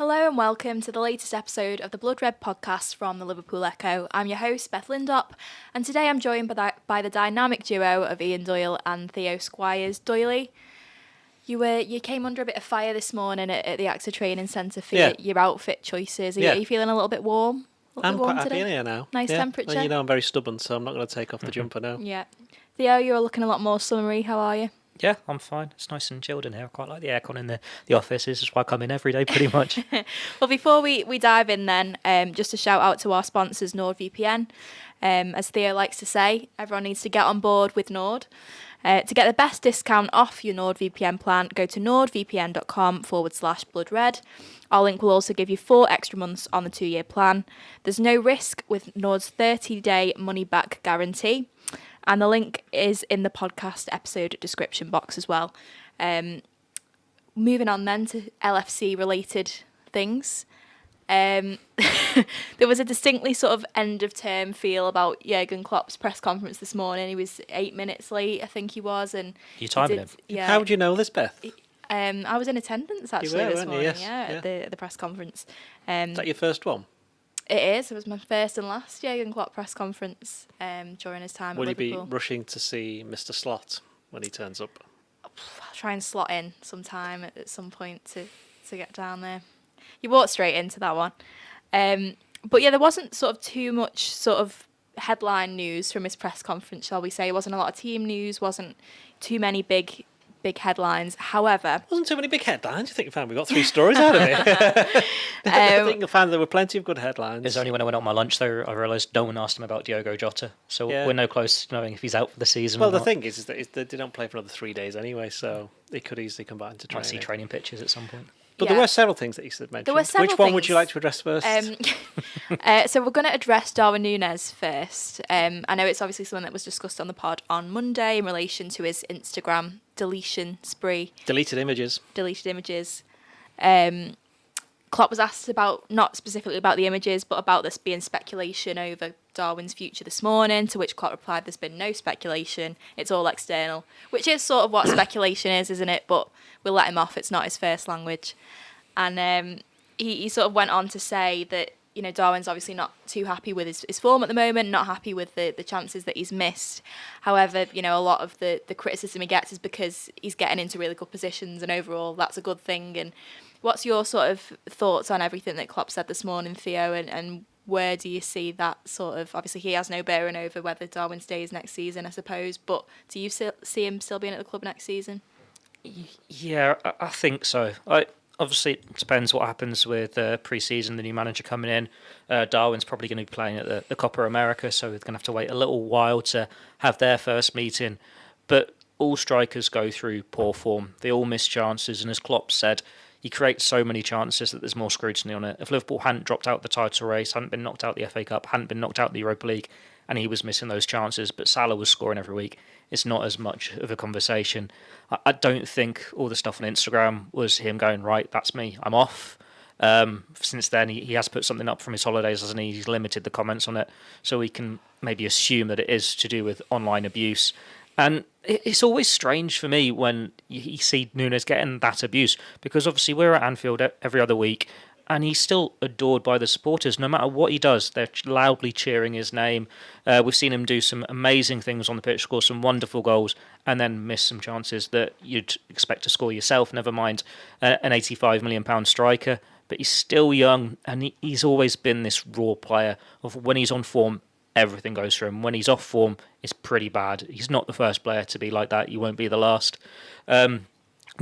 Hello and welcome to the latest episode of the Blood Red podcast from the Liverpool Echo. I'm your host, Beth Lindop, and today I'm joined by the dynamic duo of Ian Doyle and Theo Squires. Doyley, you came under a bit of fire this morning at the AXA Training Centre for your outfit choices. Are you feeling a little bit warm? I'm quite happy in here now. Nice temperature. Well, I'm very stubborn, so I'm not going to take off the jumper now. Yeah. Theo, you're looking a lot more summery. How are you? Yeah, I'm fine. It's nice and chilled in here. I quite like the aircon in the office. This is why I come in every day, pretty much. Well, before we dive in then, just a shout out to our sponsors, NordVPN. As Theo likes to say, everyone needs to get on board with Nord. To get the best discount off your NordVPN plan, go to nordvpn.com/bloodred. Our link will also give you 4 extra months on the 2-year plan. There's no risk with Nord's 30-day money-back guarantee. And the link is in the podcast episode description box as well. Moving on then to LFC-related things. There was a distinctly sort of end-of-term feel about Jurgen Klopp's press conference this morning. He was 8 minutes late, I think he was. And you timed him? Yeah. How would you know this, Beth? I was in attendance, actually, this morning, Yes. at the press conference. Is that your first one? It is. It was my first and last Jurgen Klopp press conference during his time at Liverpool. Will you be rushing to see Mr. Slot when he turns up? I'll try and slot in sometime at some point to get down there. You walked straight into that one. But yeah, there wasn't sort of too much sort of headline news from his press conference, shall we say. It wasn't a lot of team news, wasn't too many big headlines. However, wasn't too many big headlines. I think we got 3 stories out of it. I think you'll find there were plenty of good headlines. It's only when I went on my lunch though I realised no one asked him about Diogo Jota, so we're no close to knowing if he's out for the season. Well, the thing is that they don't play for another 3 days anyway, so they could easily come back into training. Might see training pictures at some point. But there were several things that you said mentioned. Which one would you like to address first? So we're going to address Darwin Nunez first. I know it's obviously something that was discussed on the pod on Monday in relation to his Instagram deletion spree. Deleted images. Klopp was asked about, not specifically about the images, but about this being speculation over Darwin's future this morning, to which Klopp replied, there's been no speculation, it's all external, which is sort of what speculation is, isn't it? But we'll let him off, it's not his first language. And he sort of went on to say that, Darwin's obviously not too happy with his form at the moment, not happy with the chances that he's missed. However, a lot of the criticism he gets is because he's getting into really good positions, and overall that's a good thing. And what's your sort of thoughts on everything that Klopp said this morning, Theo, and where do you see that sort of, obviously he has no bearing over whether Darwin stays next season, I suppose, but do you see him still being at the club next season? Yeah, I think so. Obviously, it depends what happens with pre-season, the new manager coming in. Darwin's probably going to be playing at the Copa America, so they're going to have to wait a little while to have their first meeting. But all strikers go through poor form. They all miss chances, and as Klopp said, he creates so many chances that there's more scrutiny on it. If Liverpool hadn't dropped out the title race, hadn't been knocked out the FA Cup, hadn't been knocked out the Europa League, and he was missing those chances, but Salah was scoring every week, it's not as much of a conversation. I don't think all the stuff on Instagram was him going, right, that's me, I'm off. Since then, he has put something up from his holidays, hasn't he? He's limited the comments on it, so we can maybe assume that it is to do with online abuse. And it's always strange for me when you see Nunez getting that abuse, because obviously we're at Anfield every other week, and he's still adored by the supporters. No matter what he does, they're loudly cheering his name. We've seen him do some amazing things on the pitch, score some wonderful goals, and then miss some chances that you'd expect to score yourself, never mind an £85 million striker. But he's still young, and he's always been this raw player of when he's on form, everything goes for him. When he's off form, it's pretty bad. He's not the first player to be like that. You won't be the last.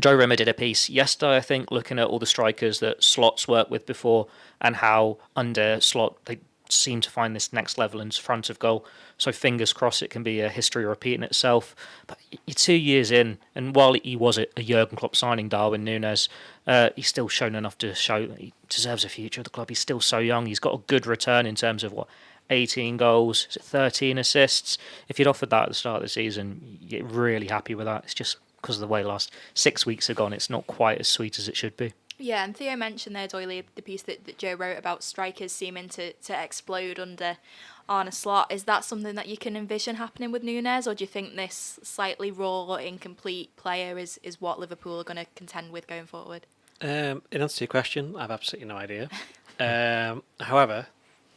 Joe Rimmer did a piece yesterday, I think, looking at all the strikers that Slot's worked with before and how under Slot they seem to find this next level in front of goal. So fingers crossed it can be a history repeating itself. But you're 2 years in, and while he was a Jurgen Klopp signing, Darwin Nunez, he's still shown enough to show that he deserves a future at the club. He's still so young. He's got a good return in terms of 18 goals, 13 assists. If you'd offered that at the start of the season, you're really happy with that. It's just because of the way the last 6 weeks have gone, it's not quite as sweet as it should be. Yeah, and Theo mentioned there, Doyley, the piece that Joe wrote about strikers seeming to explode under Arne Slot. Is that something that you can envision happening with Nunez, or do you think this slightly raw, incomplete player is what Liverpool are going to contend with going forward? In answer to your question, I have absolutely no idea. However,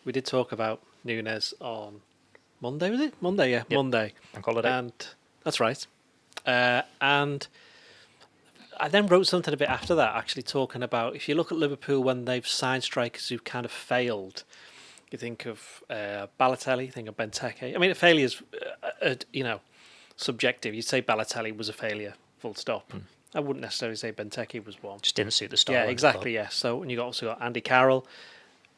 we did talk about Nunez on Monday, was it? Monday, yeah, yep. Monday. Bank holiday. And that's right. And I then wrote something a bit after that, actually talking about, if you look at Liverpool when they've signed strikers who've kind of failed, you think of Balotelli, you think of Benteke. I mean, a failure is, subjective. You'd say Balotelli was a failure, full stop. I wouldn't necessarily say Benteke was one. Just didn't suit the style. Yeah, exactly, yeah. So, and you've also got Andy Carroll.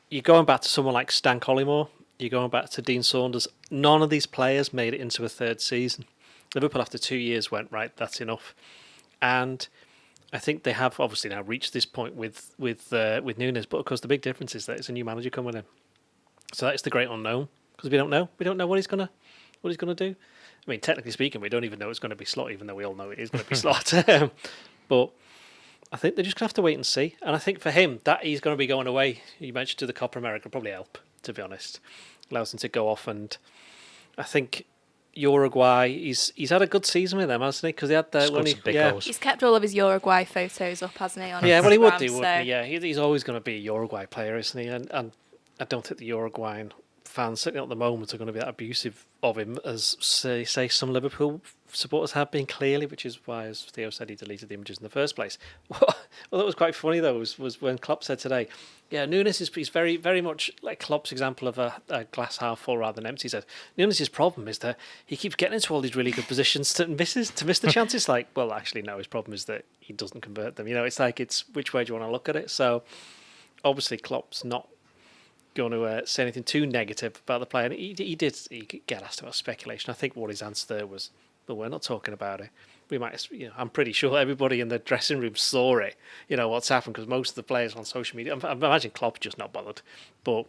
You're going back to someone like Stan Collymore. You're going back to Dean Saunders. None of these players made it into a third season. Liverpool, after 2 years, went, right, that's enough. And I think they have obviously now reached this point with Nunez. But, of course, the big difference is that it's a new manager coming in. So that's the great unknown, because we don't know. We don't know what he's gonna do. I mean, technically speaking, we don't even know it's going to be Slot, even though we all know it is going to be Slot. But I think they're just going to have to wait and see. And I think for him, that he's going to be going away, you mentioned, to the Copa America, probably help, to be honest. Allows him to go off. And I think Uruguay, he's had a good season with them, hasn't he? Because he had big goals. He's kept all of his Uruguay photos up, hasn't he? On yeah, Instagram, well, he would do, wouldn't he? Yeah, he's always going to be a Uruguay player, isn't he? And I don't think the Uruguayan fans, certainly at the moment, are going to be that abusive of him as, say some Liverpool supporters have been, clearly, which is why, as Theo said, he deleted the images in the first place. Well, that was quite funny, though, was when Klopp said today, yeah, Nunez is very, very much like Klopp's example of a glass half full rather than empty. He said, Nunez's problem is that he keeps getting into all these really good positions to miss the chances. Like, well, actually, no, his problem is that he doesn't convert them. It's like, it's which way do you want to look at it? So, obviously, Klopp's not going to say anything too negative about the player. And he did get asked about speculation. I think what his answer there was, but we're not talking about it. We might, I'm pretty sure everybody in the dressing room saw it, what's happened, because most of the players on social media, I imagine Klopp just not bothered, but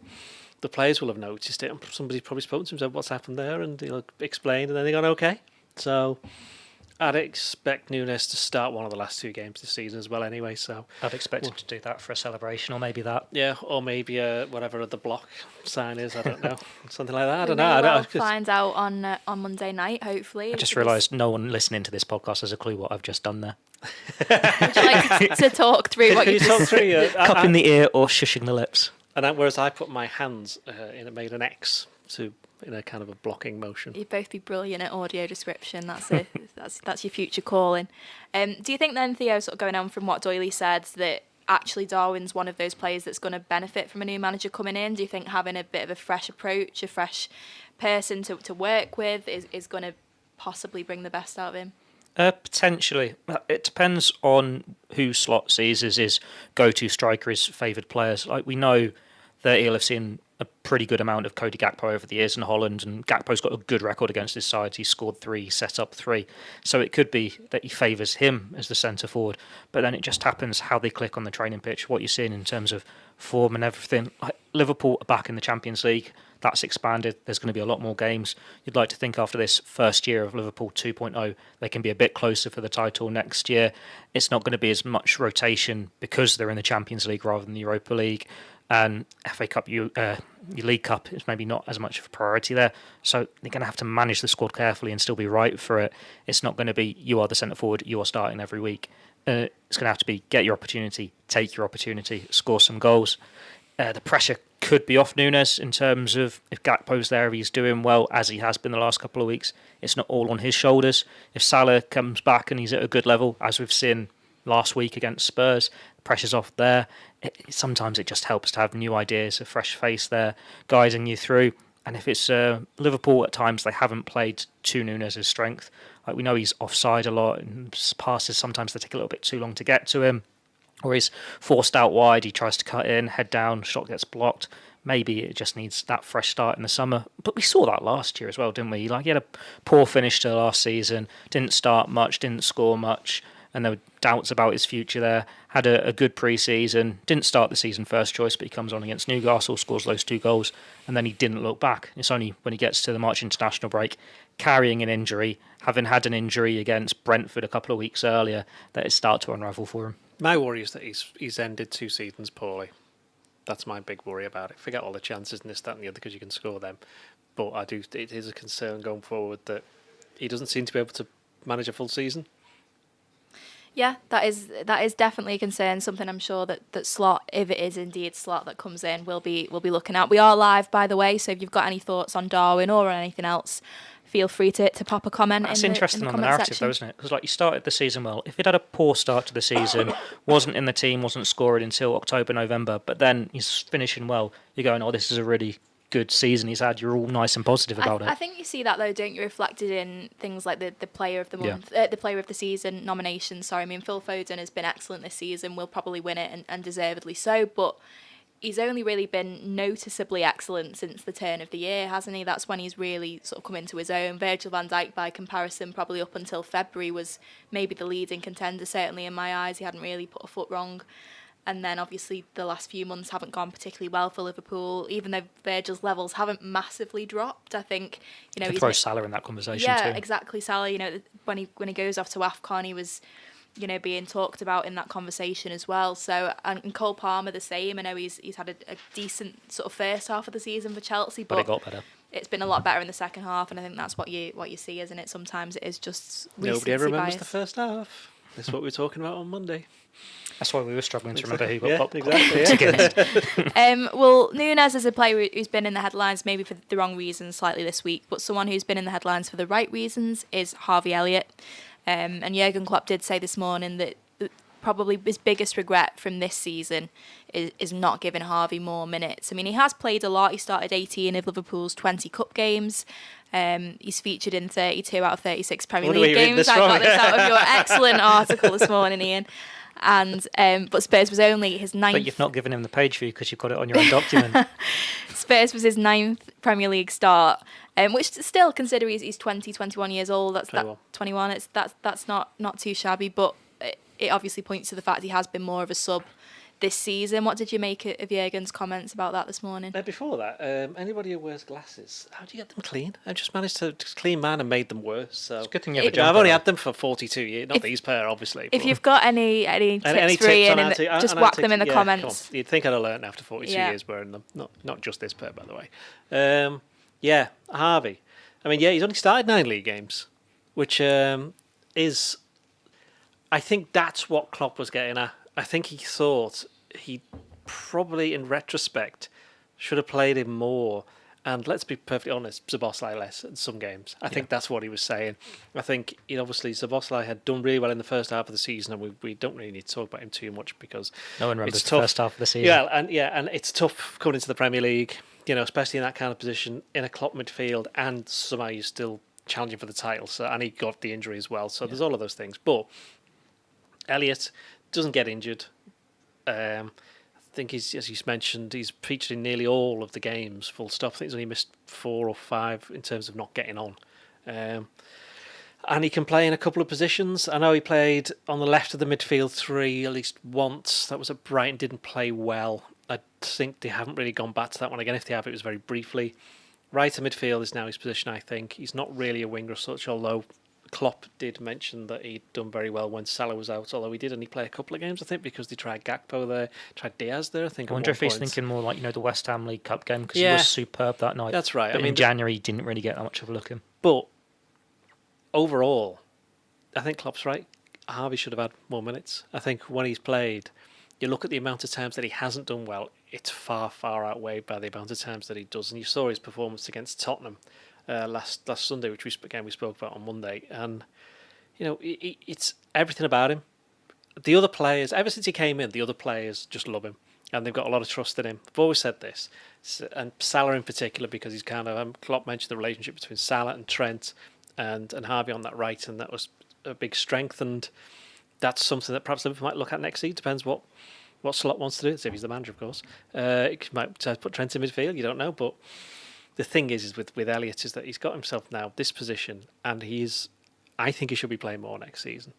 the players will have noticed it, and somebody's probably spoken to him, said what's happened there, and he'll explain, and then they're going, okay. So I'd expect Nunez to start one of the last 2 games this season as well anyway. So I'd expect him to do that for a celebration, or maybe that. Yeah, or maybe whatever the block sign is, I don't know. Something like that, I don't know. We'll find out on Monday night, hopefully. I just realised no one listening to this podcast has a clue what I've just done there. Would you like to talk through what you talk through cup in the ear or shushing the lips? And whereas I put my hands made an X in a kind of a blocking motion. You'd both be brilliant at audio description. That's it. That's your future calling. Do you think then, Theo, sort of going on from what Doyle said, that actually Darwin's one of those players that's going to benefit from a new manager coming in? Do you think having a bit of a fresh approach, a fresh person to work with is going to possibly bring the best out of him? Potentially. It depends on who Slot sees as his go-to striker, his favoured players. Like, we know that he'll have seen a pretty good amount of Cody Gakpo over the years in Holland, and Gakpo's got a good record against his side. He scored 3, set up 3. So it could be that he favours him as the centre forward, but then it just happens how they click on the training pitch, what you're seeing in terms of form and everything. Like, Liverpool are back in the Champions League. That's expanded. There's going to be a lot more games. You'd like to think after this first year of Liverpool 2.0, they can be a bit closer for the title next year. It's not going to be as much rotation because they're in the Champions League rather than the Europa League. And FA Cup, your League Cup is maybe not as much of a priority there. So they're going to have to manage the squad carefully and still be right for it. It's not going to be, you are the centre forward, you are starting every week. It's going to have to be, get your opportunity, take your opportunity, score some goals. The pressure could be off Nunez in terms of if Gakpo's there, if he's doing well, as he has been the last couple of weeks. It's not all on his shoulders. If Salah comes back and he's at a good level, as we've seen last week against Spurs, the pressure's off there. Sometimes it just helps to have new ideas, a fresh face there, guiding you through. And if it's Liverpool, at times they haven't played to Nunez's strength. Like, we know he's offside a lot, and passes sometimes they take a little bit too long to get to him. Or he's forced out wide, he tries to cut in, head down, shot gets blocked. Maybe it just needs that fresh start in the summer. But we saw that last year as well, didn't we? Like, he had a poor finish to last season, didn't start much, didn't score much, and there were doubts about his future there. Had a good pre-season, didn't start the season first choice, but he comes on against Newcastle, scores those 2 goals, and then he didn't look back. It's only when he gets to the March international break, carrying an injury, having had an injury against Brentford a couple of weeks earlier, that it started to unravel for him. My worry is that he's ended 2 seasons poorly. That's my big worry about it. Forget all the chances and this, that and the other, because you can score them. But it is a concern going forward that he doesn't seem to be able to manage a full season. Yeah, that is definitely a concern. Something I'm sure that Slot, if it is indeed Slot that comes in, we'll be looking at. We are live, by the way, so if you've got any thoughts on Darwin or anything else, feel free to pop a comment. That's in interesting the on the comment narrative, section. though, isn't it? Because you started the season well. If he'd had a poor start to the season, wasn't in the team, wasn't scoring until October, November, but then he's finishing well, you're going, oh, this is a really good season he's had. You're all nice and positive about it. I think you see that though, don't you? Reflected in things like the player of the month, the player of the season nomination. Sorry, I mean Phil Foden has been excellent this season. Will probably win it and deservedly so. But he's only really been noticeably excellent since the turn of the year, hasn't he? That's when he's really sort of come into his own. Virgil van Dijk, by comparison, probably up until February was maybe the leading contender. Certainly in my eyes, he hadn't really put a foot wrong. And then obviously the last few months haven't gone particularly well for Liverpool, even though Virgil's levels haven't massively dropped. I think, he's throw Salah in that conversation too. Yeah, exactly. Salah, when he goes off to AFCON, he was, being talked about in that conversation as well. So, and Cole Palmer the same. I know he's had a decent sort of first half of the season for Chelsea, but it got better. It's been a lot better in the second half, and I think that's what you see, isn't it? Sometimes it is just nobody ever remembers bias. the first half. That's what we were talking about on Monday. That's why we were struggling to remember who got popped. Exactly. Well, Nunez is a player who's been in the headlines maybe for the wrong reasons slightly this week, but someone who's been in the headlines for the right reasons is Harvey Elliott. And Jurgen Klopp did say this morning that probably his biggest regret from this season is not giving Harvey more minutes. I mean, he has played a lot. He started 18 of Liverpool's 20 cup games. He's featured in 32 out of 36 Premier League games. I got this out of your excellent article this morning, Ian. And but Spurs was only his ninth. But you've not given him the page view because you've got it on your own document. Spurs was his ninth Premier League start, which still, consider he's 20, 21 years old. That's 21. That's not too shabby, but it obviously points to the fact he has been more of a sub this season. What did you make of Jurgen's comments about that this morning? Before that, anybody who wears glasses, how do you get them clean? I've just managed to clean mine and made them worse. So it's a good thing you have a jumper. I've only had them for 42 years, not these pair, obviously. If you've got any tips for Ian, just whack them in the comments. You'd think I'd have learned after 42 years wearing them. Not just this pair, by the way. Harvey. I mean, he's only started 9 league games, which is... I think that's what Klopp was getting at. I think he thought he probably, in retrospect, should have played him more. And let's be perfectly honest, Szoboszlai less in some games. I think that's what he was saying. I think, obviously, Szoboszlai had done really well in the first half of the season, and we don't really need to talk about him too much because no one remembers it's the tough. First half of the season. And it's tough coming into the Premier League, especially in that kind of position in a Klopp midfield, and somehow you're still challenging for the title. So, and he got the injury as well. So there's all of those things. But Elliott doesn't get injured. I think he's, as you mentioned, he's featured in nearly all of the games, full stop. I think he's only missed 4 or 5 in terms of not getting on. And he can play in a couple of positions. I know he played on the left of the midfield 3 at least once. That was at Brighton, didn't play well. I think they haven't really gone back to that one again. If they have, it was very briefly. Right of midfield is now his position, I think. He's not really a winger as such, although Klopp did mention that he'd done very well when Salah was out, although he did only play a couple of games, I think, because they tried Gakpo there, tried Diaz there, I think. I wonder if he's thinking more like, the West Ham League Cup game, because he was superb that night. That's right. But in January, he didn't really get that much of a look in. But overall, I think Klopp's right. Harvey should have had more minutes. I think when he's played, you look at the amount of times that he hasn't done well, it's far, far outweighed by the amount of times that he does. And you saw his performance against Tottenham last Sunday, which we spoke about on Monday, and it's everything about him. The other players, ever since he came in, the other players just love him, and they've got a lot of trust in him. I've always said this, and Salah in particular, because he's kind of Klopp mentioned the relationship between Salah and Trent and Harvey on that right, and that was a big strength, and that's something that perhaps Liverpool might look at next season. Depends what Slot wants to do. If he's the manager, of course, he might put Trent in midfield. You don't know, but the thing is with Elliott is that he's got himself now this position, and I think he should be playing more next season.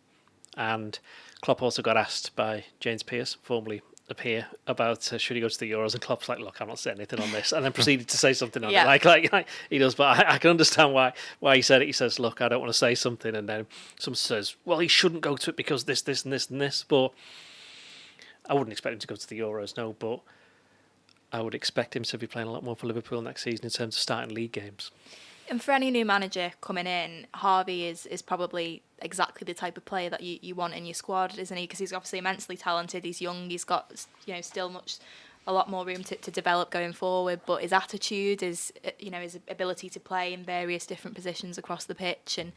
And Klopp also got asked by James Pearce, formerly a peer, about should he go to the Euros, and Klopp's like, look, I'm not saying anything on this, and then proceeded to say something on it, like he does. But I can understand why he said it. He says, look, I don't want to say something, and then someone says, well, he shouldn't go to it because this, and this, and this. But I wouldn't expect him to go to the Euros, no, but I would expect him to be playing a lot more for Liverpool next season in terms of starting league games. And for any new manager coming in, Harvey is probably exactly the type of player that you want in your squad, isn't he? Because he's obviously immensely talented. He's young. He's got still a lot more room to develop going forward. But his attitude, his ability to play in various different positions across the pitch, and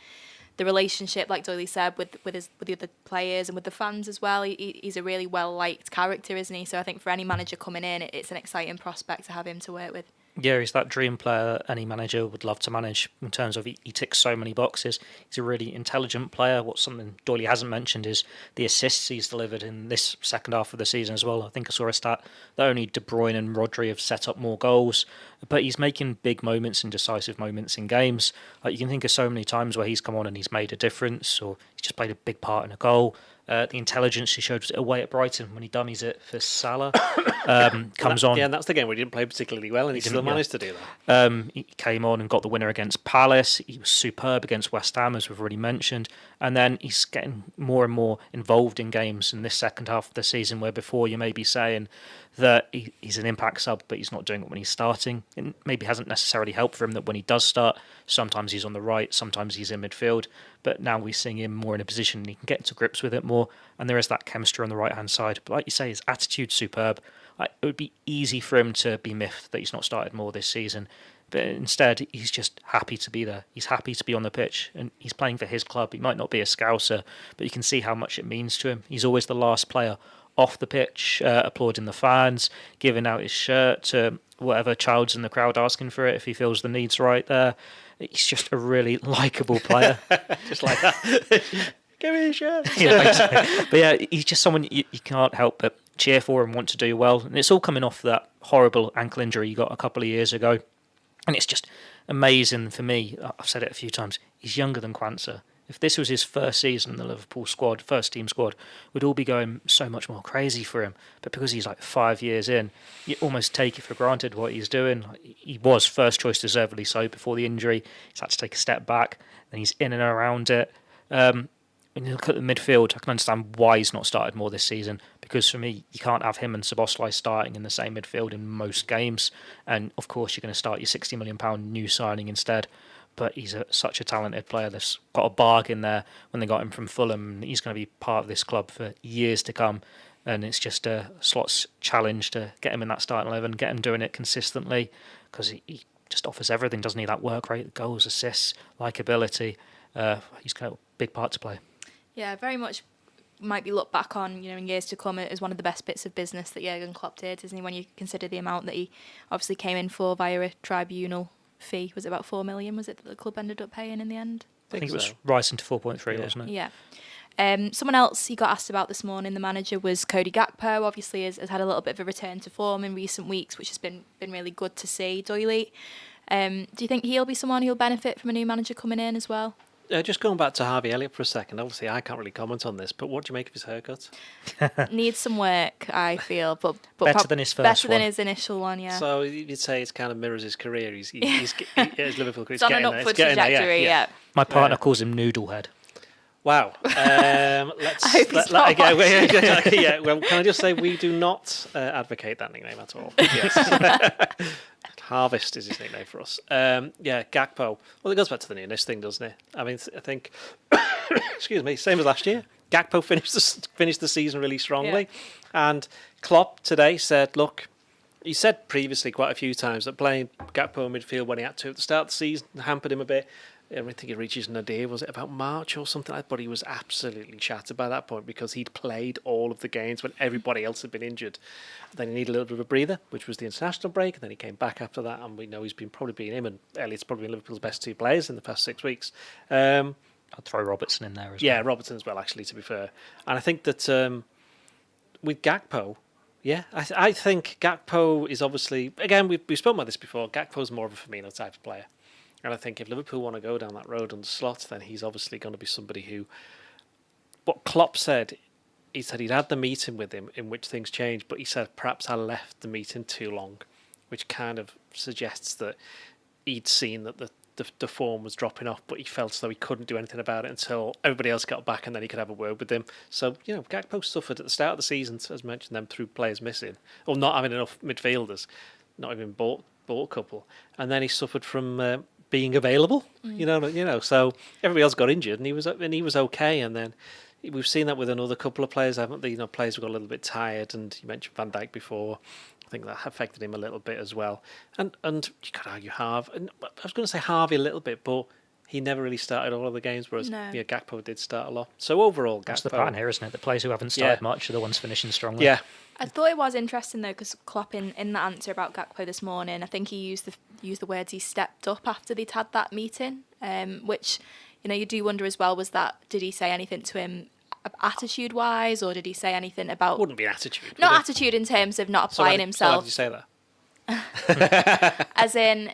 the relationship, like Doyle said, with the other players and with the fans as well. He's a really well liked character, isn't he? So I think for any manager coming in, it's an exciting prospect to have him to work with. Yeah, he's that dream player any manager would love to manage in terms of he ticks so many boxes. He's a really intelligent player. What's something Doyle hasn't mentioned is the assists he's delivered in this second half of the season as well. I think I saw a stat that only De Bruyne and Rodri have set up more goals, but he's making big moments and decisive moments in games. Like, you can think of so many times where he's come on and he's made a difference, or he's just played a big part in a goal. The intelligence he showed away at Brighton when he dummies it for Salah comes on. Yeah, and that's the game where he didn't play particularly well, and he still managed to do that. He came on and got the winner against Palace. He was superb against West Ham, as we've already mentioned. And then he's getting more and more involved in games in this second half of the season, where before you may be saying that he's an impact sub, but he's not doing it when he's starting. It maybe hasn't necessarily helped for him that when he does start, sometimes he's on the right, sometimes he's in midfield. But now we're seeing him more in a position he can get to grips with it more, and there is that chemistry on the right-hand side. But like you say, his attitude's superb. It would be easy for him to be miffed that he's not started more this season. But instead, he's just happy to be there. He's happy to be on the pitch, and he's playing for his club. He might not be a Scouser, but you can see how much it means to him. He's always the last player off the pitch, applauding the fans, giving out his shirt to whatever child's in the crowd asking for it if he feels the need's right there. He's just a really likeable player. Just like that. Give me a shirt. But yeah, he's just someone you can't help but cheer for and want to do well. And it's all coming off that horrible ankle injury he got a couple of years ago. And it's just amazing for me. I've said it a few times. He's younger than Quansah. If this was his first season in the Liverpool squad, first team squad, we'd all be going so much more crazy for him. But because he's like 5 years in, you almost take it for granted what he's doing. He was first choice, deservedly so, before the injury. He's had to take a step back, and he's in and around it. When you look at the midfield, I can understand why he's not started more this season, because for me, you can't have him and Szoboszlai starting in the same midfield in most games. And of course, you're going to start your £60 million new signing instead. But he's such a talented player. They've got a bargain there when they got him from Fulham. He's going to be part of this club for years to come. And it's just a Slot's challenge to get him in that starting 11, get him doing it consistently, because he just offers everything, doesn't he? That work rate, goals, assists, likability. He's got a big part to play. Yeah, very much might be looked back on, in years to come as one of the best bits of business that Jurgen Klopp did, isn't he? When you consider the amount that he obviously came in for via a tribunal fee. Was it about 4 million? Was it that the club ended up paying in the end? I think it was rising to 4.3, wasn't it? Yeah. Someone else he got asked about this morning, the manager, was Cody Gakpo. Obviously has had a little bit of a return to form in recent weeks, which has been really good to see. Doyle, do you think he'll be someone who'll benefit from a new manager coming in as well? Just going back to Harvey Elliott for a second, obviously I can't really comment on this, but what do you make of his haircut? Needs some work, I feel, but better than his first better one. than his initial one, yeah. So you'd say it kind of mirrors his career. His Liverpool career. It's on an upward trajectory, yeah. My partner calls him Noodlehead. Wow. Well, can I just say we do not advocate that nickname at all. Yes. Harvest is his nickname for us. Gakpo. Well, it goes back to the Nunez thing, doesn't it? I mean, I think, excuse me, same as last year. Gakpo finished the season really strongly. Yeah. And Klopp today said, look, he said previously quite a few times that playing Gakpo in midfield when he had to at the start of the season hampered him a bit. I don't think he reaches an idea, was it about March or something like that? But he was absolutely shattered by that point because he'd played all of the games when everybody else had been injured. Then he needed a little bit of a breather, which was the international break, and then he came back after that, and we know he's been him and Elliott's probably been Liverpool's best two players in the past 6 weeks. I'd throw Robertson in there as well. Yeah, Robertson as well, actually, to be fair. And I think that with Gakpo, I think Gakpo is obviously, again, we've spoken about this before, Gakpo's more of a Firmino type of player. And I think if Liverpool want to go down that road under Slot, then he's obviously going to be somebody who... What Klopp said, he said he'd had the meeting with him in which things changed, but he said perhaps I left the meeting too long, which kind of suggests that he'd seen that the form was dropping off, but he felt as though he couldn't do anything about it until everybody else got back and then he could have a word with him. So, Gakpo suffered at the start of the season, as mentioned, them through players missing, or not having enough midfielders, not even bought a couple. And then he suffered from... being available. You know. So everybody else got injured, and he was okay. And then we've seen that with another couple of players, haven't they? Players who got a little bit tired, and you mentioned Van Dijk before. I think that affected him a little bit as well. And you could argue Harvey. And I was going to say Harvey a little bit, but he never really started all of the games, whereas Gakpo did start a lot. So overall, Gakpo... That's the pattern here, isn't it? The players who haven't started much are the ones finishing strongly. Yeah. I thought it was interesting, though, because Klopp, in that answer about Gakpo this morning, I think he used the words he stepped up after they'd had that meeting, which, you do wonder as well, did he say anything to him attitude-wise, or did he say anything about... Wouldn't be attitude. Not attitude in terms of not applying himself. So how did you say that? As in...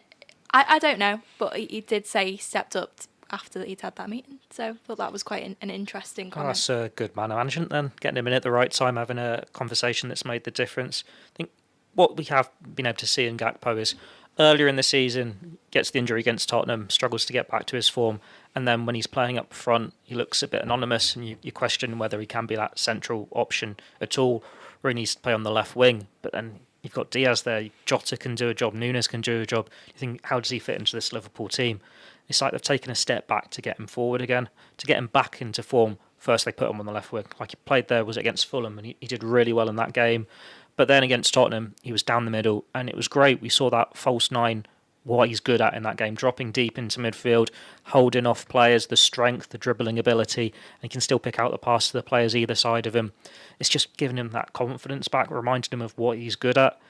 I don't know, but he did say he stepped up after he'd had that meeting. So I thought that was quite an interesting comment. That's a good man of management then, getting him in at the right time, having a conversation that's made the difference. I think what we have been able to see in Gakpo is earlier in the season, gets the injury against Tottenham, struggles to get back to his form, and then when he's playing up front, he looks a bit anonymous, and you question whether he can be that central option at all, or he needs to play on the left wing. But then you've got Diaz there, Jota can do a job, Nunez can do a job. You think, how does he fit into this Liverpool team? It's like they've taken a step back to get him forward again, to get him back into form. First, they put him on the left wing. Like he played there, was it against Fulham, and he did really well in that game. But then against Tottenham, he was down the middle, and it was great. We saw that false nine, what he's good at in that game, dropping deep into midfield, holding off players, the strength, the dribbling ability, and he can still pick out the pass to the players either side of him. It's just giving him that confidence back, reminding him of what he's good at.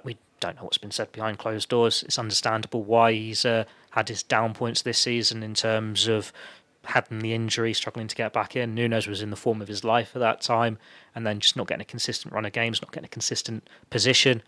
We don't know what's been said behind closed doors. It's understandable why he's had his down points this season in terms of having the injury, struggling to get back in. Nunez was in the form of his life at that time, and then just not getting a consistent run of games, not getting a consistent position.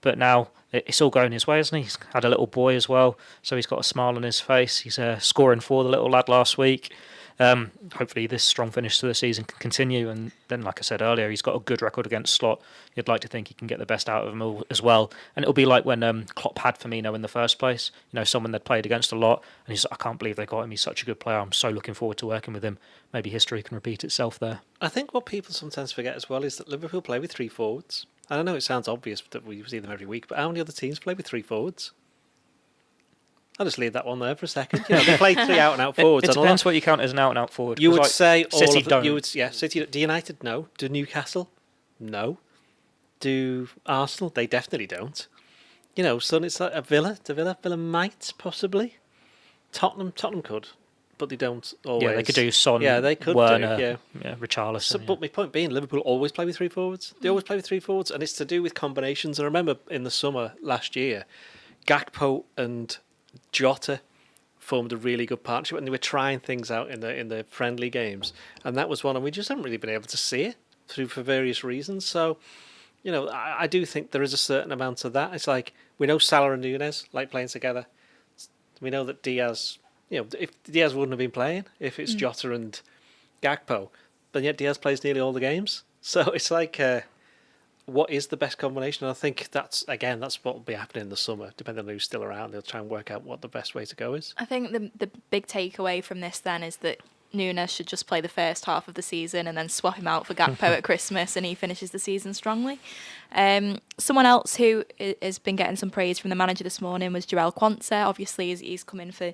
But now it's all going his way, isn't he? He's had a little boy as well, so he's got a smile on his face. He's scoring for the little lad last week. Hopefully this strong finish to the season can continue, and then, like I said earlier, he's got a good record against Slot. You'd like to think he can get the best out of him all as well, and it'll be like when Klopp had Firmino in the first place. Someone they'd played against a lot, and he's, I can't believe they got him. He's such a good player. I'm so looking forward to working with him. Maybe history can repeat itself there. I think what people sometimes forget as well is that Liverpool play with three forwards. And I know it sounds obvious that we see them every week, but how many other teams play with three forwards? I'll just leave that one there for a second. They play three out-and-out forwards. It depends what you count as an out-and-out forward. You would say all City of them. don't. You would, City. Do United? No. Do Newcastle? No. Do Arsenal? They definitely don't. So it's like a Villa. Do Villa might possibly. Tottenham could, but they don't always. Yeah, they could do Son. Yeah, they could Werner, do. Richarlison. So, but my point being, Liverpool always play with three forwards. They always play with three forwards, and it's to do with combinations. And I remember in the summer last year, Gakpo and Jota formed a really good partnership, and they were trying things out in the friendly games, and that was one, and we just haven't really been able to see it for various reasons. So, I do think there is a certain amount of that. It's like we know Salah and Nunez like playing together. We know that Diaz, if Diaz wouldn't have been playing if it's Jota and Gakpo, but yet Diaz plays nearly all the games. So it's like, what is the best combination? And I think that's what will be happening in the summer, depending on who's still around. They'll try and work out what the best way to go is. I think the big takeaway from this then is that Nunez should just play the first half of the season and then swap him out for Gakpo at Christmas, and he finishes the season strongly. Someone else who has been getting some praise from the manager this morning was Jurgen Quansah. Obviously, he's come in for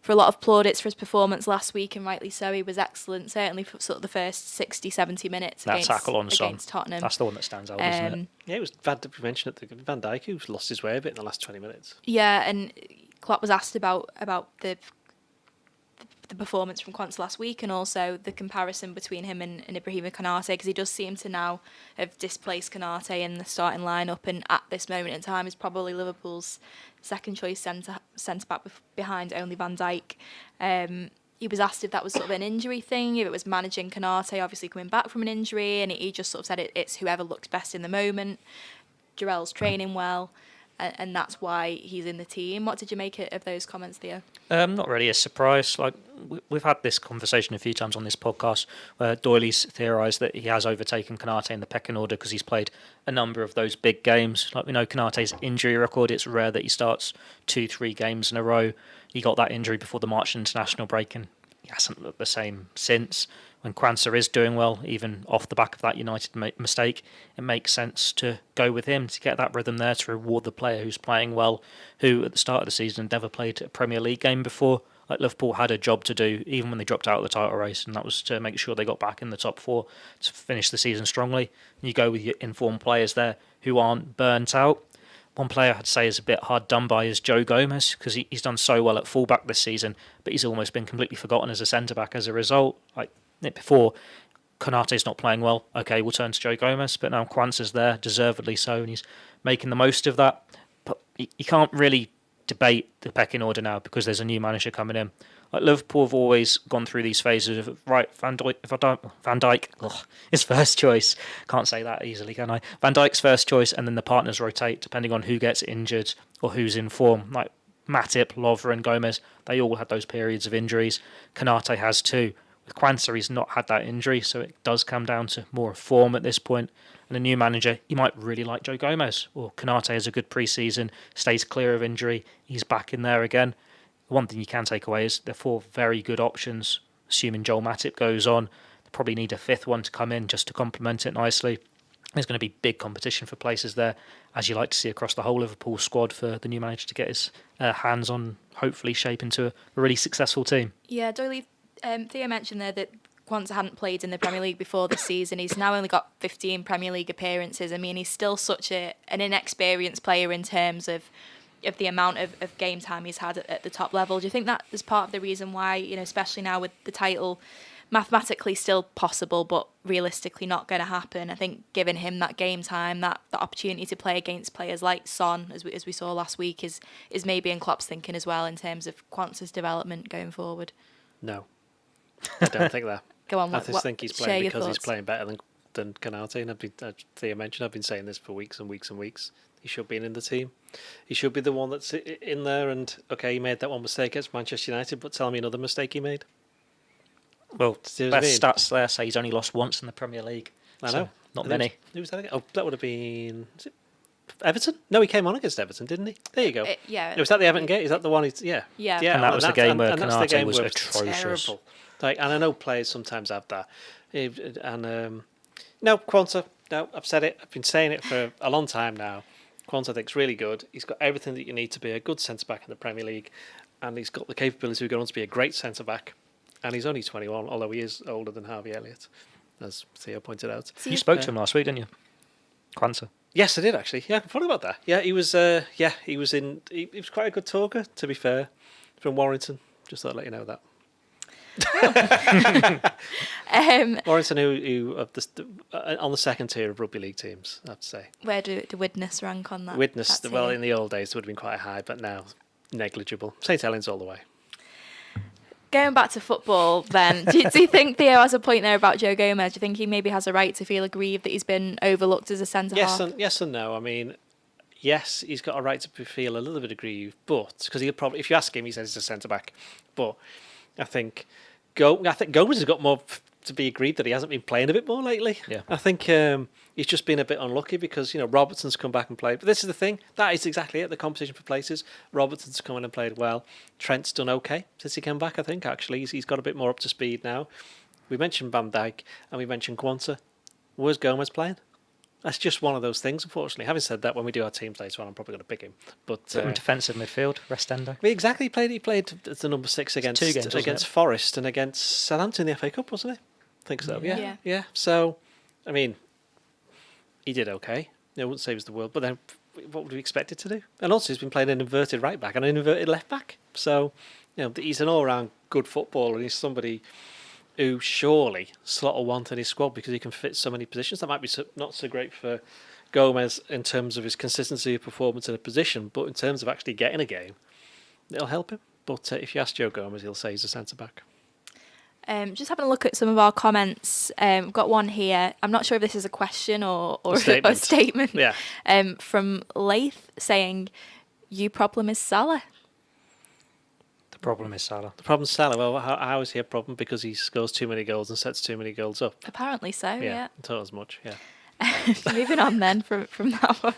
a lot of plaudits for his performance last week, and rightly so. He was excellent, certainly for sort of the first 60, 70 minutes that tackle on against Tottenham. That's the one that stands out, isn't it? Yeah, it was Van Dijk who's lost his way a bit in the last 20 minutes. Yeah, and Klopp was asked about the performance from Quansah last week, and also the comparison between him and Ibrahima Konate, because he does seem to now have displaced Konate in the starting lineup, and at this moment in time is probably Liverpool's second choice centre back behind only Van Dijk. He was asked if that was sort of an injury thing, if it was managing Konate obviously coming back from an injury, and he just sort of said it's whoever looks best in the moment. Jurel's training well, and that's why he's in the team. What did you make of those comments, Theo? Not really a surprise. Like we've had this conversation a few times on this podcast, where Doyley's theorised that he has overtaken Konate in the pecking order because he's played a number of those big games. Like we know Konate's injury record; it's rare that he starts 2-3 games in a row. He got that injury before the March international break, and he hasn't looked the same since. when Quansah is doing well, even off the back of that United mistake, it makes sense to go with him to get that rhythm there, to reward the player who's playing well, who at the start of the season never played a Premier League game before. Like Liverpool had a job to do even when they dropped out of the title race, and that was to make sure they got back in the top four to finish the season strongly. And you go with your informed players there who aren't burnt out. One player I'd say is a bit hard done by is Joe Gomez, because he's done so well at fullback this season, but he's almost been completely forgotten as a centre-back as a result. Like before, Konate's not playing well, okay, we'll turn to Joe Gomez, but now Quansah's there, deservedly so, and he's making the most of that. But you can't really debate the pecking order now because there's a new manager coming in. Like Liverpool have always gone through these phases of, right, Van Dijk, his first choice. Can't say that easily, can I? Van Dijk's first choice, and then the partners rotate depending on who gets injured or who's in form. Like Matip, Lovren, Gomez, they all had those periods of injuries. Konate has too. With Quansah, he's not had that injury, so it does come down to more form at this point. And a new manager, you might really like Joe Gomez, or Konate has a good pre-season, stays clear of injury, he's back in there again. One thing you can take away is they're 4 very good options. Assuming Joel Matip goes on, they probably need a 5th one to come in just to complement it nicely. There's going to be big competition for places there, as you like to see across the whole Liverpool squad, for the new manager to get his hands on, hopefully shape into a really successful team. Yeah, Doyle, Theo mentioned there that Quansah hadn't played in the Premier League before this season. He's now only got 15 Premier League appearances. I mean, he's still such an inexperienced player in terms of the amount of game time he's had at the top level. Do you think that is part of the reason why, especially now with the title mathematically still possible but realistically not going to happen? I think giving him that game time, that opportunity to play against players like Son, as we saw last week, is maybe in Klopp's thinking as well in terms of Quansah's development going forward. No, I don't think that. Go on. I just think he's playing because he's thoughts. playing better than Konate. And Theo mentioned, I've been saying this for weeks and weeks and weeks. He should be in the team. He should be the one that's in there. And okay, he made that one mistake against Manchester United, but tell me another mistake he made. Well, See what I best mean? stats there say he's only lost once in the Premier League. I So know. not And many. Who was that again? Oh, that would have been... Is it Everton? No, he came on against Everton, didn't he? There you go. Yeah. Was that the Everton game? Is that the one? Yeah. And that was the game where that's the Konate game was where it's atrocious. terrible. Like, and I know players sometimes have that. And no, Quansah. No, I've said it. I've been saying it for a long time now. Quansah I think's really good. He's got everything that you need to be a good centre back in the Premier League, and he's got the capability to go on to be a great centre back. And he's only 21, although he is older than Harvey Elliott, as Theo pointed out. You spoke to him last week, didn't you? Quansah. Yes, I did actually. Yeah, I forgot about that. Yeah, he was. He was in. He was quite a good talker, to be fair, from Warrington. Just thought I'd let you know that. Warrington, who on the second tier of rugby league teams, I have to say. Where do Widnes rank on that? Widnes, that well, tier? in the old days, it would have been quite high, but now negligible. St Helens all the way. Going back to football, then, do you think Theo has a point there about Joe Gomez? Do you think he maybe has a right to feel aggrieved that he's been overlooked as a centre half? Yes and no. I mean, yes, he's got a right to feel a little bit aggrieved, but because he'll probably, if you ask him, he says he's a centre back. But I think Gomez has got more to be aggrieved that he hasn't been playing a bit more lately. Yeah. I think he's just been a bit unlucky because Robertson's come back and played. But this is the thing, that is exactly it. The competition for places. Robertson's come in and played well. Trent's done okay since he came back. I think actually he's got a bit more up to speed now. We mentioned Van Dijk and we mentioned Quansah. Where's Gomez playing? That's just one of those things, unfortunately. Having said that, when we do our teams later on, I'm probably going to pick him. But Defensive midfield, Restendo. exactly, he played as the number 6 against 2 games, against Forest and against Southampton in the FA Cup, wasn't he? I think so. Yeah. So, I mean, he did okay. I wouldn't say he was the world, but then what would we expect it to do? And also, he's been playing an inverted right back and an inverted left back. So, he's an all-round good footballer, and he's somebody who surely Slot will want in his squad because he can fit so many positions. That might be not so great for Gomez in terms of his consistency of performance in a position, but in terms of actually getting a game, it'll help him. But if you ask Joe Gomez, he'll say he's a centre-back. Just having a look at some of our comments. We've got one here. I'm not sure if this is a question or a statement. Yeah. From Lath saying, "Your problem is Salah." The problem is Salah. The problem's Salah. Well, how is he a problem? Because he scores too many goals and sets too many goals up. Apparently so. Yeah. I thought as much. Yeah. Moving on then from that one.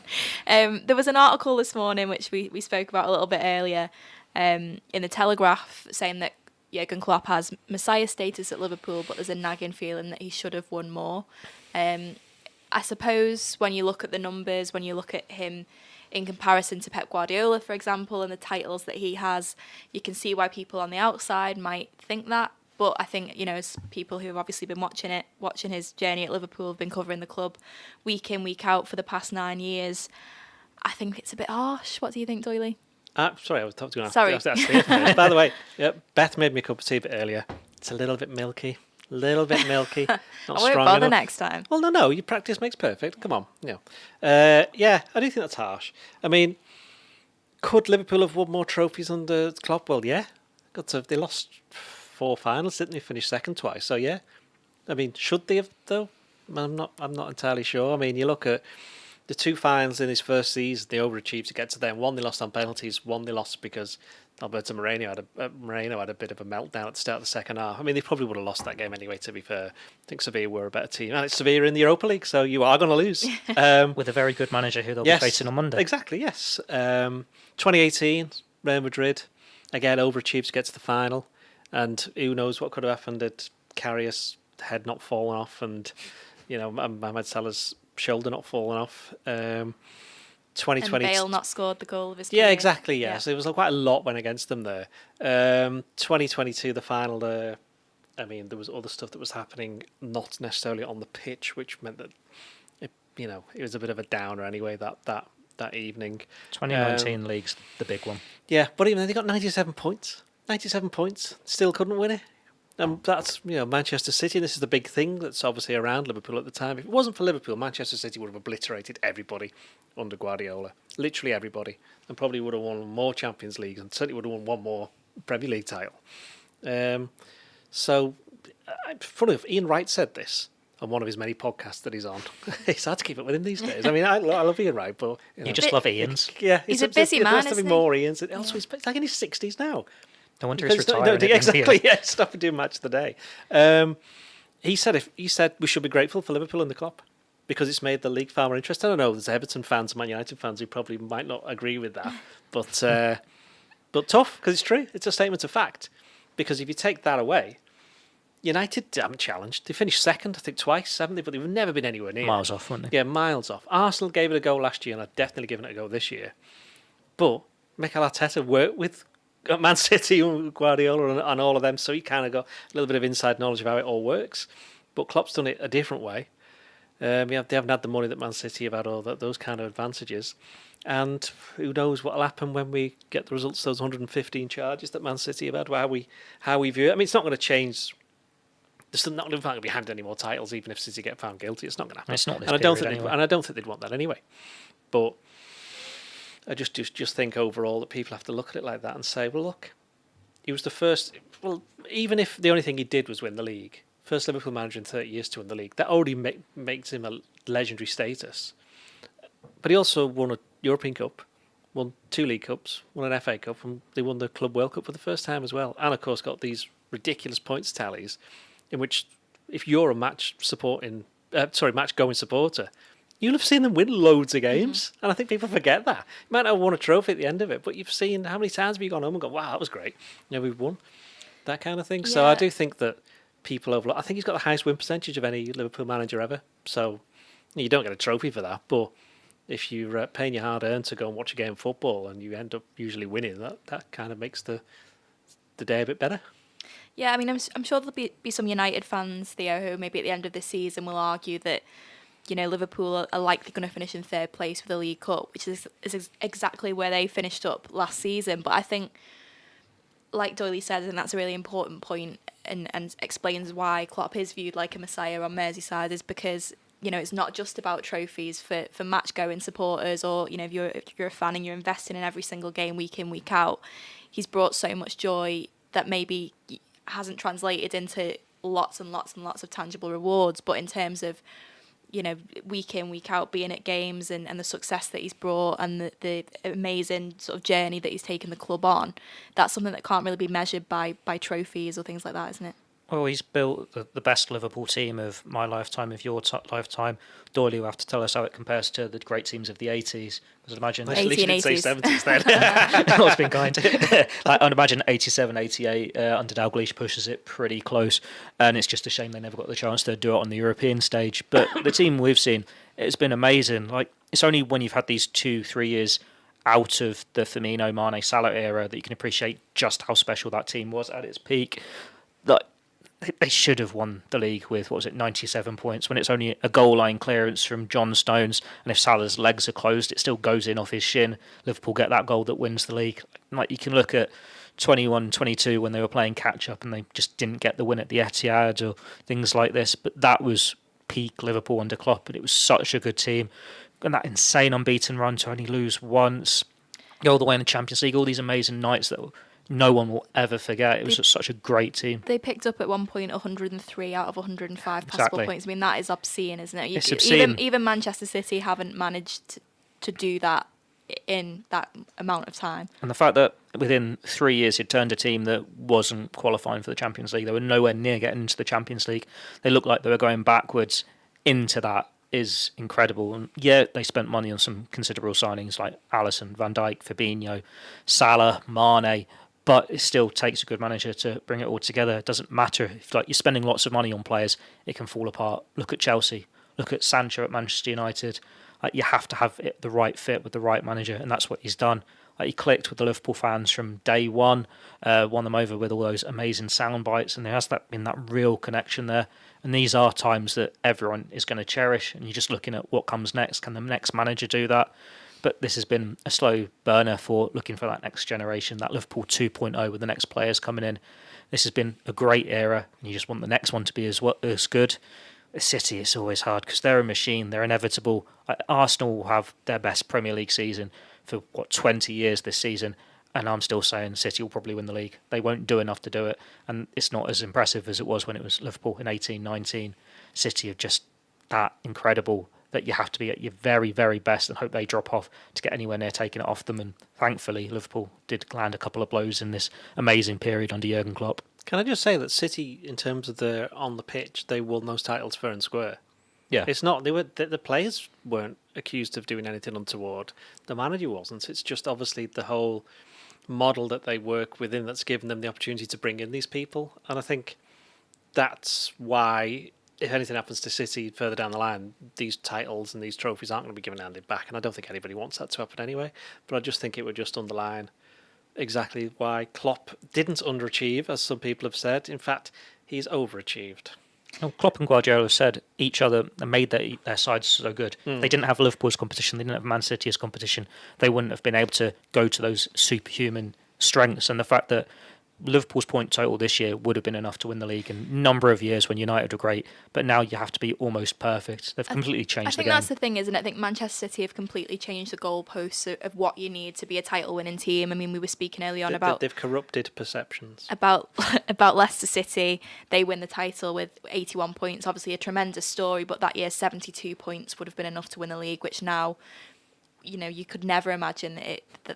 There was an article this morning which we spoke about a little bit earlier in the Telegraph saying that Jurgen Klopp has Messiah status at Liverpool, but there's a nagging feeling that he should have won more. I suppose when you look at the numbers, when you look at him in comparison to Pep Guardiola, for example, and the titles that he has, you can see why people on the outside might think that. But I think, as people who have obviously been watching his journey at Liverpool, have been covering the club week in, week out for the past 9 years, I think it's a bit harsh. What do you think, Doyley? Sorry, I was going to Sorry. ask you first. By the way, Beth made me a cup of tea a bit earlier. It's a little bit milky. Not I strong won't bother enough. next time. Well, no. You practice makes perfect. Come on. Yeah, I do think that's harsh. I mean, could Liverpool have won more trophies under Klopp? Well, yeah. They lost 4 finals, didn't they? Finished second twice. So yeah. I mean, should they have though? I'm not entirely sure. I mean, you look at the 2 finals in his first season, they overachieved to get to them. One they lost on penalties, one they lost because Alberto Moreno had a bit of a meltdown at the start of the second half. I mean, they probably would have lost that game anyway, to be fair. I think Sevilla were a better team. And it's Sevilla in the Europa League, so you are going to lose. With a very good manager who they'll be facing on Monday. Exactly, yes. 2018, Real Madrid, again, overachieved to get to the final. And who knows what could have happened had Karius' head not fallen off and, Mohamed Salah's shoulder not falling off. 2020 And Bale not scored the goal of his Yeah, career. exactly, yeah. So it was quite a lot went against them there. 2022, the final, there was other stuff that was happening, not necessarily on the pitch, which meant that, it was a bit of a downer anyway, that evening. 2019 league's the big one. Yeah, but even then they got 97 points. 97 points, still couldn't win it. And that's, Manchester City. This is the big thing that's obviously around Liverpool at the time. If it wasn't for Liverpool, Manchester City would have obliterated everybody under Guardiola. Literally everybody. And probably would have won more Champions Leagues and certainly would have won one more Premier League title. Funny enough, Ian Wright said this on one of his many podcasts that he's on. It's hard to keep up with him these days. I mean, I love Ian Wright, but... You just love Ian's. Yeah. He's a busy man, There has to be isn't he? more Ian's. Also, it's like in his 60s now. No wonder he's No, retiring. exactly. Yeah, stop and do match of the day. He said we should be grateful for Liverpool and the Klopp because it's made the league far more interesting. I don't know. There's Everton fans, and Man United fans who probably might not agree with that, but tough because it's true. It's a statement of fact. Because if you take that away, United haven't challenged. They finished second, I think, twice, haven't they? But they've never been anywhere near. Miles off, weren't they? Yeah, miles off. Arsenal gave it a go last year, and I've definitely given it a go this year. But Mikel Arteta worked with Man City and Guardiola and all of them, so he kind of got a little bit of inside knowledge of how it all works. But Klopp's done it a different way. They haven't had the money that Man City have had, or those kind of advantages. And who knows what will happen when we get the results of those 115 charges that Man City have had, how we view it. I mean, it's not going to change. There's not going to be handed any more titles, even if City get found guilty. It's not going to happen. It's not this and I don't think period anyway. and I don't think they'd want that anyway. But I just think overall that people have to look at it like that and say, well, look, he was the first. Well, even if the only thing he did was win the league, first Liverpool manager in 30 years to win the league, that already makes him a legendary status. But he also won a European Cup, won 2 League Cups, won an FA Cup, and they won the Club World Cup for the first time as well. And of course, got these ridiculous points tallies, in which if you're a match going supporter, you'll have seen them win loads of games, and I think people forget that. You might not have won a trophy at the end of it, but you've seen how many times have you gone home and gone, wow, that was great. We've won. That kind of thing. Yeah. So I do think that people overlook. I think he's got the highest win percentage of any Liverpool manager ever. So you don't get a trophy for that, but if you're paying your hard-earned to go and watch a game of football and you end up usually winning, that kind of makes the day a bit better. Yeah, I mean, I'm sure there'll be some United fans, Theo, who maybe at the end of this season will argue that, Liverpool are likely going to finish in 3rd place with the League Cup, which is exactly where they finished up last season. But I think, like Doyley said, I think that's a really important point and explains why Klopp is viewed like a messiah on Merseyside, is because, it's not just about trophies for match-going supporters or, if you're a fan and you're investing in every single game week in, week out. He's brought so much joy that maybe hasn't translated into lots and lots and lots of tangible rewards, but in terms of week in, week out, being at games and the success that he's brought and the amazing sort of journey that he's taken the club on, that's something that can't really be measured by trophies or things like that, isn't it? Well, he's built the best Liverpool team of my lifetime, of your lifetime. Doyle will have to tell us how it compares to the great teams of the 80s. Because I'd imagine... At least you didn't say 80s. 70s then. I've been kind. I'd imagine 87, 88 under Dalglish pushes it pretty close. And it's just a shame they never got the chance to do it on the European stage. But the team we've seen, it's been amazing. Like, it's only when you've had these 2-3 years out of the Firmino, Mane, Salah era that you can appreciate just how special that team was at its peak. Like, they should have won the league with, 97 points, when it's only a goal line clearance from John Stones, and if Salah's legs are closed, it still goes in off his shin. Liverpool get that goal that wins the league. Like, you can look at 21-22 when they were playing catch up and they just didn't get the win at the Etihad or things like this, but that was peak Liverpool under Klopp, and it was such a good team. And that insane unbeaten run to only lose once, go all the way in the Champions League, all these amazing nights that no one will ever forget. It was just such a great team. They picked up at one point 103 out of 105 possible Exactly. points. I mean, that is obscene, isn't it? It's obscene. Even Manchester City haven't managed to do that in that amount of time. And the fact that within 3 years he'd turned a team that wasn't qualifying for the Champions League, they were nowhere near getting into the Champions League. They looked like they were going backwards into that is incredible. And yeah, they spent money on some considerable signings like Alisson, Van Dijk, Fabinho, Salah, Mane, but it still takes a good manager to bring it all together. It doesn't matter if you're spending lots of money on players, it can fall apart. Look at Chelsea, look at Sancho at Manchester United. You have to have the right fit with the right manager, and that's what he's done. He clicked with the Liverpool fans from day one, won them over with all those amazing sound bites, and there has been that real connection there. And these are times that everyone is going to cherish, and you're just looking at what comes next. Can the next manager do that? But this has been a slow burner for looking for that next generation, that Liverpool 2.0 with the next players coming in. This has been a great era, and you just want the next one to be as good. City, it's always hard because they're a machine. They're inevitable. Arsenal will have their best Premier League season for 20 years this season, and I'm still saying City will probably win the league. They won't do enough to do it, and it's not as impressive as it was when it was Liverpool in 18-19. City are just that incredible that you have to be at your very, very best and hope they drop off to get anywhere near taking it off them. And thankfully, Liverpool did land a couple of blows in this amazing period under Jurgen Klopp. Can I just say that City, in terms of their on the pitch, they won those titles fair and square. Yeah, It's not. They were the players weren't accused of doing anything untoward. The manager wasn't. It's just obviously the whole model that they work within that's given them the opportunity to bring in these people. And I think that's why, if anything happens to City further down the line, these titles and these trophies aren't going to be given handed back. And I don't think anybody wants that to happen anyway. But I just think it would just underline exactly why Klopp didn't underachieve, as some people have said. In fact, he's overachieved. Well, Klopp and Guardiola have said each other made their sides so good. They didn't have Liverpool as competition. They didn't have Man City as competition. They wouldn't have been able to go to those superhuman strengths. And the fact that Liverpool's point total this year would have been enough to win the league in a number of years when United were great, but now you have to be almost perfect. They've completely changed the game. I think that's the thing, isn't it? I think Manchester City have completely changed the goalposts of what you need to be a title-winning team. I mean, we were speaking early on about They've corrupted perceptions. about Leicester City. They win the title with 81 points. Obviously, a tremendous story, but that year 72 points would have been enough to win the league, which now, you could never imagine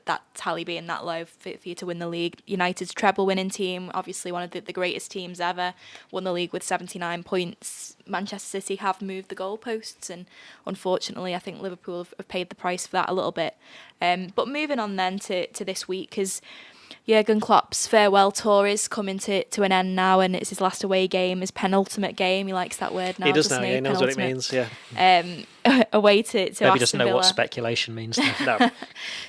that tally being that low for you to win the league. United's treble winning team, obviously one of the greatest teams ever, won the league with 79 points. Manchester City have moved the goalposts, and unfortunately I think Liverpool have paid the price for that a little bit. But moving on then to this week, because Jurgen Klopp's farewell tour is coming to an end now, and it's his last away game, his penultimate game. He likes that word now. He does doesn't now, he? he knows what it means, yeah. Away to Maybe Aston doesn't know Villa. what speculation means. No.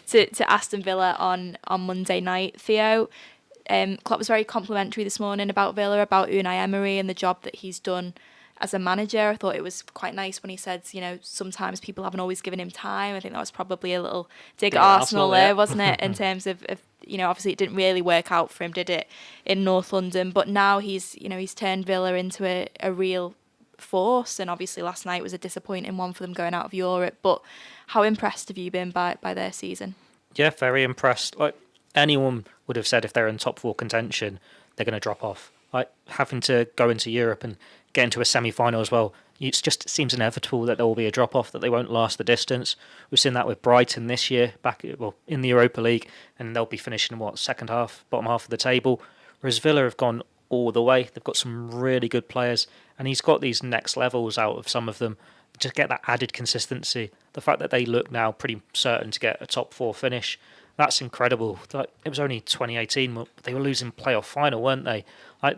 to Aston Villa on Monday night. Theo, Klopp was very complimentary this morning about Villa, about Unai Emery and the job that he's done as a manager. I thought it was quite nice when he said, sometimes people haven't always given him time. I think that was probably a little dig at Arsenal there, wasn't it? In terms of obviously it didn't really work out for him, did it, in North London? But now he's turned Villa into a real force, and obviously last night was a disappointing one for them going out of Europe. But how impressed have you been by their season? Yeah, very impressed. Like, anyone would have said if they're in top four contention, they're going to drop off. Like, having to go into Europe and get into a semi-final as well, it seems inevitable that there will be a drop-off, that they won't last the distance. We've seen that with Brighton this year, in the Europa League, and they'll be finishing, bottom half of the table. Whereas Villa have gone all the way. They've got some really good players, and he's got these next levels out of some of them. Just get that added consistency. The fact that they look now pretty certain to get a top 4 finish, that's incredible. It was only 2018, they were losing playoff final, weren't they?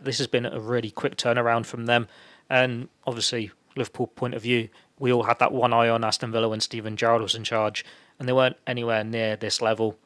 This has been a really quick turnaround from them. And obviously, Liverpool point of view, we all had that one eye on Aston Villa when Steven Gerrard was in charge, and they weren't anywhere near this level.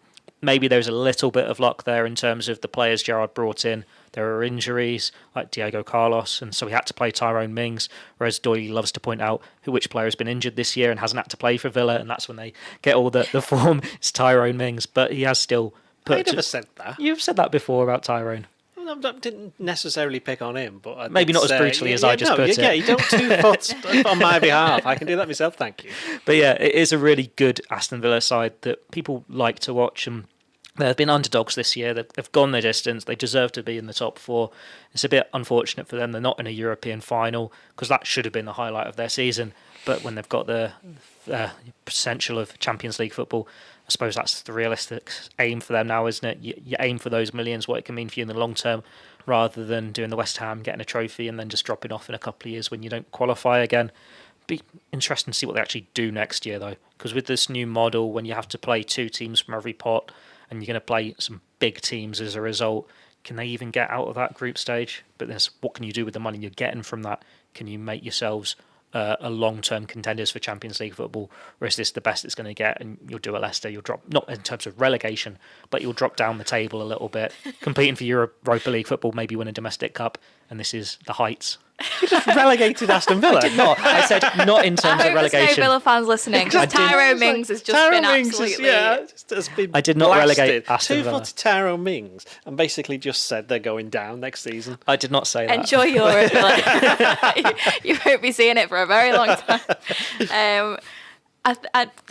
Maybe there's a little bit of luck there in terms of the players Gerrard brought in. There were injuries like Diego Carlos, and so he had to play Tyrone Mings, whereas Doyle loves to point out which player has been injured this year and hasn't had to play for Villa, and that's when they get all the form. It's Tyrone Mings, but he has still put... I never said that. You've said that before about Tyrone. I didn't necessarily pick on him, but I maybe not as brutally as I just put it. Yeah, you don't 2 foot on my behalf. I can do that myself, thank you. But yeah, it is a really good Aston Villa side that people like to watch, and they've been underdogs this year. They've gone the distance. They deserve to be in the top 4. It's a bit unfortunate for them. They're not in a European final because that should have been the highlight of their season. But when they've got the potential of Champions League football, I suppose that's the realistic aim for them now, isn't it? You aim for those millions, what it can mean for you in the long term, rather than doing the West Ham, getting a trophy and then just dropping off in a couple of years when you don't qualify again. Be interesting to see what they actually do next year, though, because with this new model, when you have to play 2 teams from every pot and you're going to play some big teams as a result, can they even get out of that group stage? But what can you do with the money you're getting from that? Can you make yourselves a long-term contenders for Champions League football, or is this the best it's going to get and you'll do a Leicester, you'll drop, not in terms of relegation, but you'll drop down the table a little bit, competing for Europa League football, maybe win a domestic cup, and this is the heights. You just relegated Aston Villa. I did not. I said not in terms of relegation. There's no Villa fans listening, because Tyrone Mings has just been absolutely... has been I did not blasted. relegate Aston Villa. 2-foot Tyrone Mings, and basically just said they're going down next season. I did not say that. Enjoy your Villa. You won't be seeing it for a very long time. They're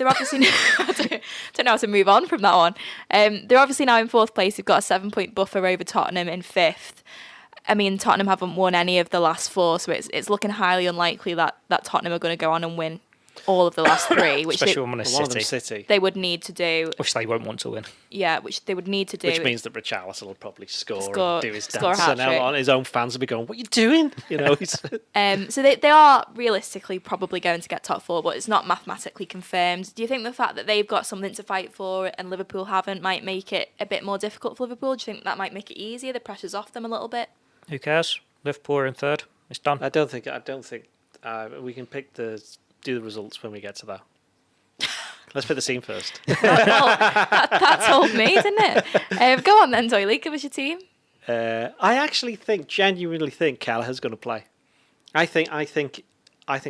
obviously... I don't know how to move on from that one. They're obviously now in 4th place. They've got a 7-point buffer over Tottenham in 5th. I mean, Tottenham haven't won any of the last 4, so it's looking highly unlikely that Tottenham are going to go on and win all of the last 3, which especially one of them City. They would need to do. Which they won't want to win. Yeah, which they would need to do. Which means that Richarlison will probably score and do his dance, and hat-trick. on his own fans will be going, "What are you doing?" You know. So they are realistically probably going to get top 4, but it's not mathematically confirmed. Do you think the fact that they've got something to fight for and Liverpool haven't might make it a bit more difficult for Liverpool? Do you think that might make it easier? The pressure's off them a little bit. Who cares? Liverpool are in 3rd. It's done. I don't think we can do the results when we get to that. Let's pick the team first. Well, that told me, didn't it? Go on then, Doyle. Give us your team. I actually genuinely think Kelleher's going to play. I think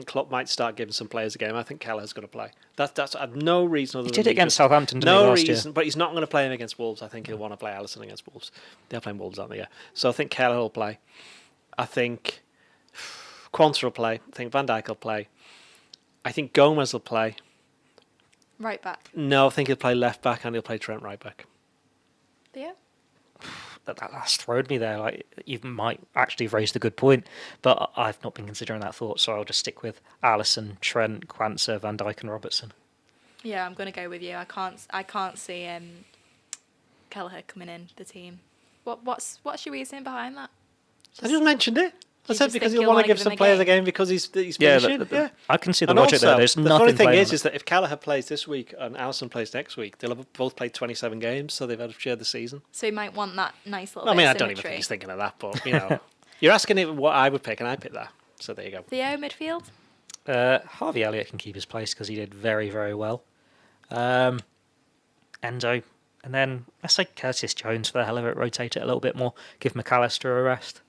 Klopp might start giving some players a game. I think Kelleher's going to play. That's no reason other than he did it against Southampton, didn't he, last year? But he's not going to play him against Wolves. I think he'll want to play Alisson against Wolves. They're playing Wolves, aren't they? Yeah. So I think Kelleher will play. I think Quansah will play. I think Van Dijk will play. I think Gomez will play. Right back. No, I think he'll play left back and he'll play Trent right back. Yeah. That's thrown me there. Like, you might actually have raised a good point, but I've not been considering that thought, so I'll just stick with Alisson, Trent, Quansah, Van Dijk and Robertson. Yeah, I'm going to go with you. I can't see Kelleher coming in the team. What's your reasoning behind that? I just mentioned it. I said because he'll you'll want to wanna give give some them a players game? a game because he's finishing. Yeah. I can see the And logic also, there. There's the nothing funny thing playing is on it. that if Kelleher plays this week and Alisson plays next week, they'll have both played 27 games, so they've had to share the season. So he might want that nice little I mean, bit I of don't even symmetry. think he's thinking of that, but, you know. You're asking him what I would pick, and I picked that. So there you go. Theo, midfield? Harvey Elliott can keep his place because he did very, very well. Endo. And then let's say Curtis Jones for the hell of it, rotate it a little bit more, give McAllister a rest.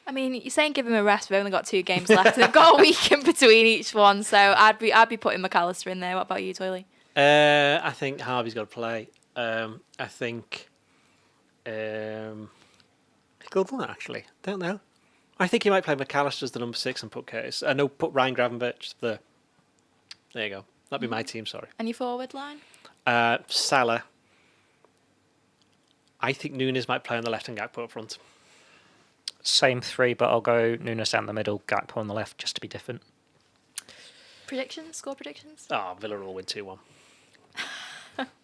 I mean, you're saying give him a rest. We've only got 2 games left. They've got a week in between each one, so I'd be putting McAllister in there. What about you, Toyley? I think Harvey's got to play. I think good one actually. Don't know. I think he might play McAllister as the number 6 and put Curtis. No, put Ryan Gravenberch there. There you go. That'd be my team. Sorry. And your forward line? Salah. I think Nunez might play on the left and Gakpo up front. Same 3, but I'll go Nunez down the middle, Gakpo on the left, just to be different. Predictions? Score predictions? Oh, Villa will win 2-1.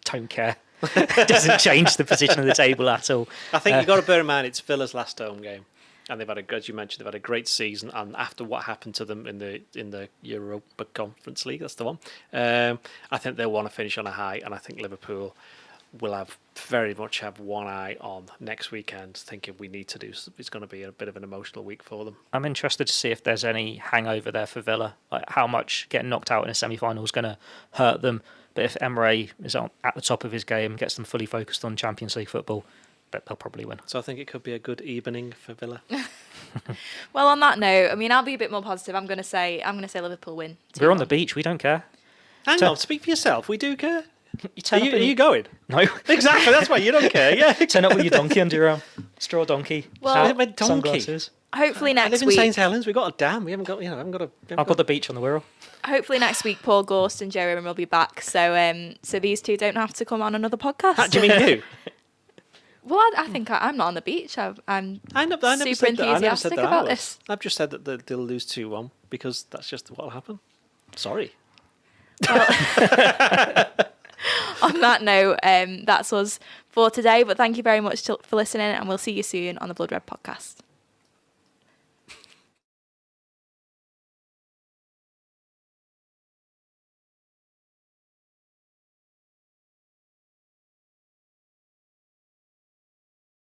Don't care. It doesn't change the position of the table at all. I think you've got to bear in mind it's Villa's last home game. And they've had as you mentioned, they've had a great season. And after what happened to them in the Europa Conference League, that's the one. I think they'll want to finish on a high, and I think Liverpool will very much have one eye on next weekend, thinking we need to do. It's going to be a bit of an emotional week for them. I'm interested to see if there's any hangover there for Villa, like how much getting knocked out in a semi-final is going to hurt them. But if Emery is at the top of his game, gets them fully focused on Champions League football, but they'll probably win. So I think it could be a good evening for Villa. Well, on that note, I mean, I'll be a bit more positive. I'm going to say Liverpool win. We're on the beach. We don't care. Hang on, speak for yourself. We do care. Are you going? No. Exactly. That's why you don't care. Yeah. Turn up with your donkey under your arm. Straw donkey. Well, my donkey. Sunglasses. Hopefully I next live in week. St Helens. We've got a dam. We haven't got. I've got the beach on the Wirral. Hopefully next week, Paul Gorst and Jeremy will be back. So these two don't have to come on another podcast. Do you mean you? Well, I think I'm not on the beach. I'm I never super said that. I never said enthusiastic that I about was. this. I've just said that they'll lose 2-1 because that's just what will happen. Sorry. On that note, that's us for today. But thank you very much for listening, and we'll see you soon on the Blood Red podcast.